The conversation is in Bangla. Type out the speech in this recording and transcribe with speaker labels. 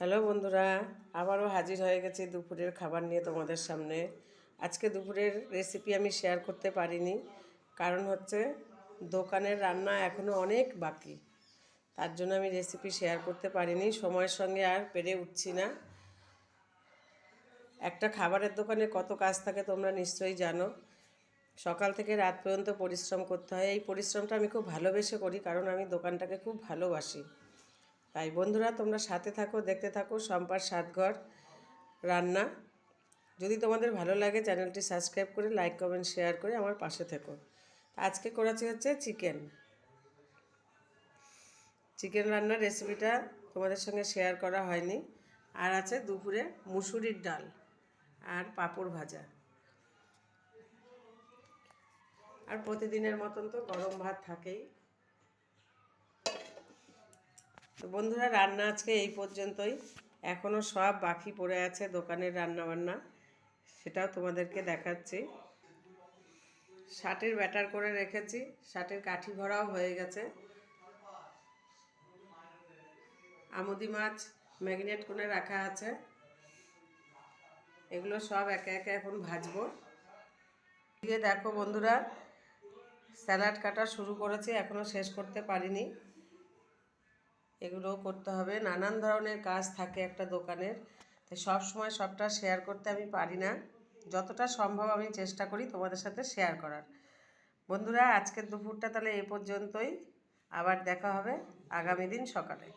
Speaker 1: হ্যালো বন্ধুরা, আবারও হাজির হয়ে গেছি দুপুরের খাবার নিয়ে তোমাদের সামনে। আজকে দুপুরের রেসিপি আমি শেয়ার করতে পারিনি, কারণ হচ্ছে দোকানের রান্না এখনও অনেক বাকি। তার জন্য আমি রেসিপি শেয়ার করতে পারিনি, সময়ের সঙ্গে আর পেরে উঠছি না। একটা খাবারের দোকানে কত কাজ থাকে তোমরা নিশ্চয়ই জানো। সকাল থেকে রাত পর্যন্ত পরিশ্রম করতে হয়। এই পরিশ্রমটা আমি খুব ভালোবেসে করি, কারণ আমি দোকানটাকে খুব ভালোবাসি। তাই বন্ধুরা, তোমরা সাথে থাকো, দেখতে থাকো শম্পার স্বাদঘর রান্না। যদি তোমাদের ভালো লাগে চ্যানেলটি সাবস্ক্রাইব করে লাইক কমেন্ট শেয়ার করে আমার পাশে থেকো। আজকে করেছি হচ্ছে চিকেন রান্নার রেসিপিটা তোমাদের সঙ্গে শেয়ার করা হয়নি। আর আছে দুপুরে মুসুরির ডাল আর পাঁপড় ভাজা। আর প্রতিদিনের মতন তো গরম ভাত থাকেই। তো বন্ধুরা, রান্না আজকে এই পর্যন্তই। এখনও সব বাকি পড়ে আছে দোকানের রান্নাবান্না, সেটাও তোমাদেরকে দেখাচ্ছি। শাটের ব্যাটার করে রেখেছি, শাটের কাঠি ভরাও হয়ে গেছে। আমুদি মাছ ম্যারিনেট করে রাখা আছে। এগুলো সব একে একে এখন ভাজবো। দিয়ে দেখো বন্ধুরা, স্যালাড কাটা শুরু করেছি, এখনও শেষ করতে পারিনি। এগুলোও করতে হবে। নানান ধরনের কাজ থাকে একটা দোকানের, তাই সব সময় সবটা শেয়ার করতে আমি পারি না। যতটা সম্ভব আমি চেষ্টা করি তোমাদের সাথে শেয়ার করার। বন্ধুরা, আজকের দুপুরটা তাহলে এই পর্যন্তই। আবার দেখা হবে আগামী দিন সকালে।